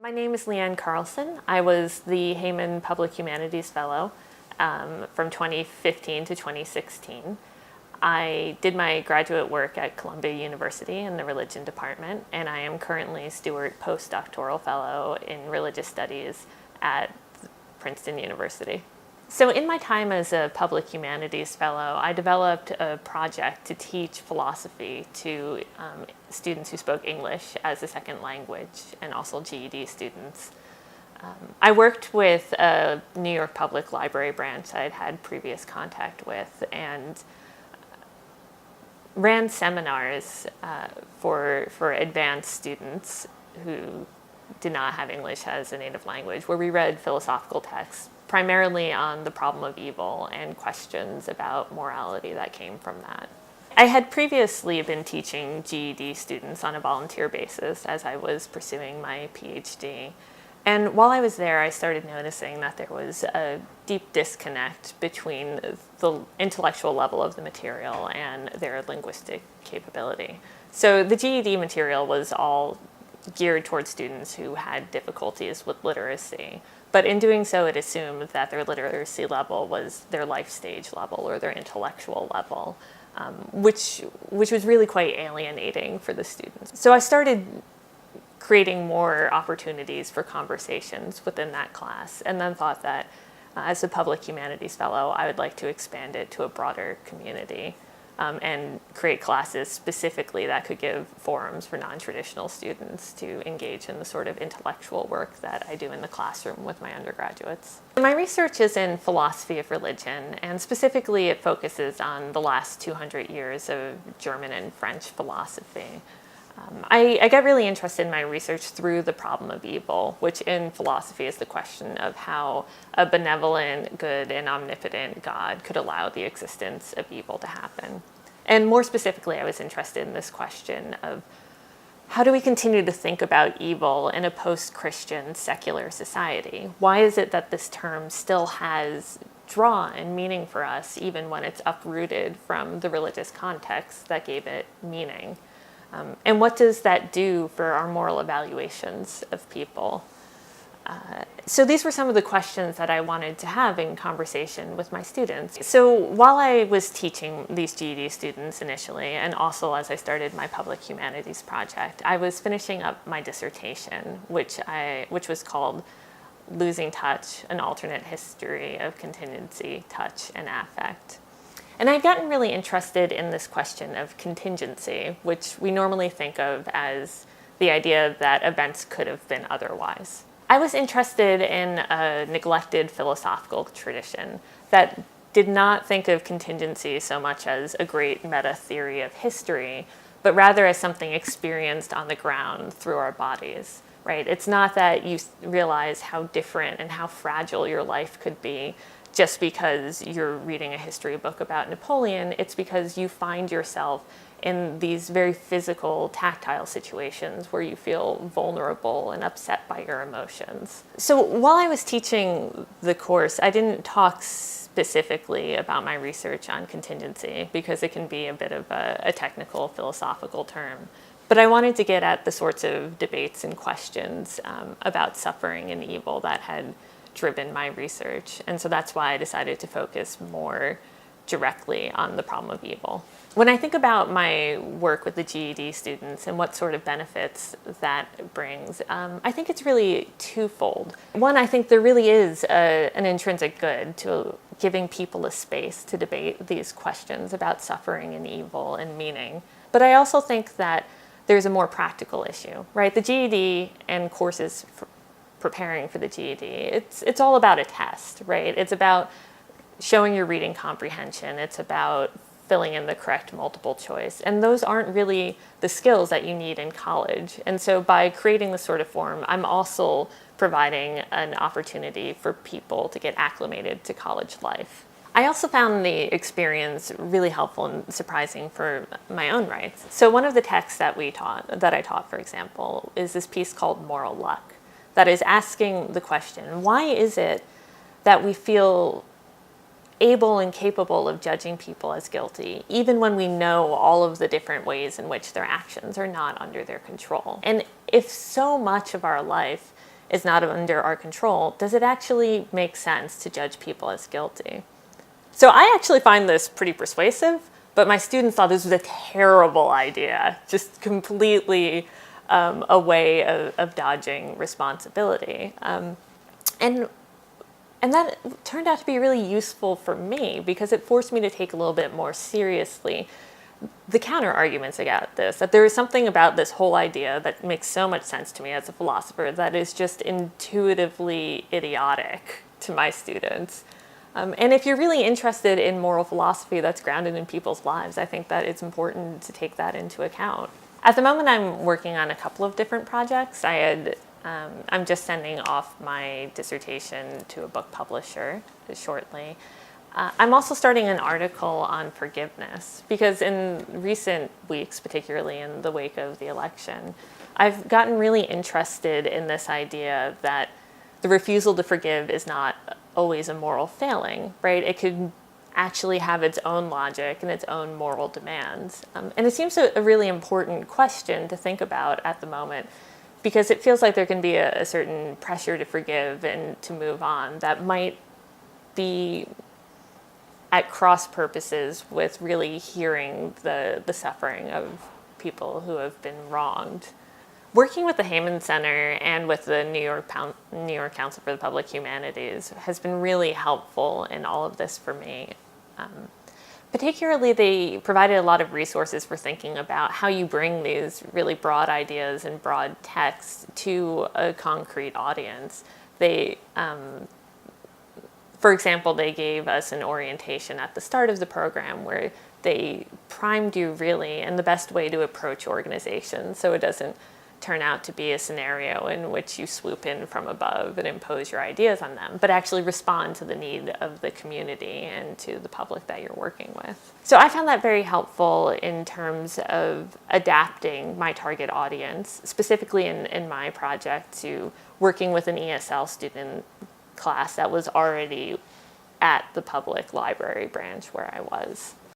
My name is Liane Carlson. I was the Heyman Public Humanities Fellow from 2015 to 2016. I did my graduate work at Columbia University in the Religion Department, and I am currently Stewart Postdoctoral Fellow in Religious Studies at Princeton University. So in my time as a Public Humanities Fellow, I developed a project to teach philosophy to students who spoke English as a second language and also GED students. I worked with a New York Public Library branch I'd had previous contact with and ran seminars for advanced students who did not have English as a native language, where we read philosophical texts primarily on the problem of evil and questions about morality that came from that. I had previously been teaching GED students on a volunteer basis as I was pursuing my PhD. And while I was there, I started noticing that there was a deep disconnect between the intellectual level of the material and their linguistic capability. So the GED material was all geared towards students who had difficulties with literacy. But in doing so, it assumed that their literacy level was their life stage level or their intellectual level, which was really quite alienating for the students. So I started creating more opportunities for conversations within that class, and then thought that as a Public Humanities Fellow, I would like to expand it to a broader community and create classes specifically that could give forums for non-traditional students to engage in the sort of intellectual work that I do in the classroom with my undergraduates. My research is in philosophy of religion, and specifically it focuses on the last 200 years of German and French philosophy. I get really interested in my research through the problem of evil, which in philosophy is the question of how a benevolent, good, and omnipotent God could allow the existence of evil to happen. And more specifically, I was interested in this question of how do we continue to think about evil in a post-Christian secular society? Why is it that this term still has draw and meaning for us, even when it's uprooted from the religious context that gave it meaning? And what does that do for our moral evaluations of people? So these were some of the questions that I wanted to have in conversation with my students. So while I was teaching these GED students initially, and also as I started my Public Humanities project, I was finishing up my dissertation, which was called Losing Touch, an Alternate History of Contingency, Touch, and Affect. And I'd gotten really interested in this question of contingency, which we normally think of as the idea that events could have been otherwise. I was interested in a neglected philosophical tradition that did not think of contingency so much as a great meta theory of history, but rather as something experienced on the ground through our bodies, right? It's not that you realize how different and how fragile your life could be just because you're reading a history book about Napoleon. It's because you find yourself in these very physical, tactile situations where you feel vulnerable and upset by your emotions. So while I was teaching the course, I didn't talk specifically about my research on contingency because it can be a bit of a technical, philosophical term. But I wanted to get at the sorts of debates and questions about suffering and evil that had driven my research. And so that's why I decided to focus more directly on the problem of evil. When I think about my work with the GED students and what sort of benefits that brings, I think it's really twofold. One, I think there really is an intrinsic good to giving people a space to debate these questions about suffering and evil and meaning. But I also think that there's a more practical issue, right? The GED and courses preparing for the GED, it's all about a test, right? It's about showing your reading comprehension. It's about filling in the correct multiple choice. And those aren't really the skills that you need in college. And so by creating this sort of form, I'm also providing an opportunity for people to get acclimated to college life. I also found the experience really helpful and surprising for my own rights. So one of the texts that I taught, for example, is this piece called Moral Luck, that is asking the question, why is it that we feel able and capable of judging people as guilty, even when we know all of the different ways in which their actions are not under their control? And if so much of our life is not under our control, does it actually make sense to judge people as guilty? So I actually find this pretty persuasive, but my students thought this was a terrible idea, just completely a way of dodging responsibility. And that turned out to be really useful for me because it forced me to take a little bit more seriously the counter arguments about this, that there is something about this whole idea that makes so much sense to me as a philosopher that is just intuitively idiotic to my students. And if you're really interested in moral philosophy that's grounded in people's lives, I think that it's important to take that into account. At the moment, I'm working on a couple of different projects. I'm just sending off my dissertation to a book publisher shortly. I'm also starting an article on forgiveness because in recent weeks, particularly in the wake of the election, I've gotten really interested in this idea that the refusal to forgive is not always a moral failing, right? It could actually have its own logic and its own moral demands. And it seems a really important question to think about at the moment because it feels like there can be a certain pressure to forgive and to move on that might be at cross purposes with really hearing the suffering of people who have been wronged. Working with the Heyman Center and with the New York Council for the Public Humanities has been really helpful in all of this for me. Particularly, they provided a lot of resources for thinking about how you bring these really broad ideas and broad texts to a concrete audience. For example, they gave us an orientation at the start of the program where they primed you really in the best way to approach organizations so it doesn't turn out to be a scenario in which you swoop in from above and impose your ideas on them, but actually respond to the need of the community and to the public that you're working with. So I found that very helpful in terms of adapting my target audience, specifically in my project, to working with an ESL student class that was already at the public library branch where I was.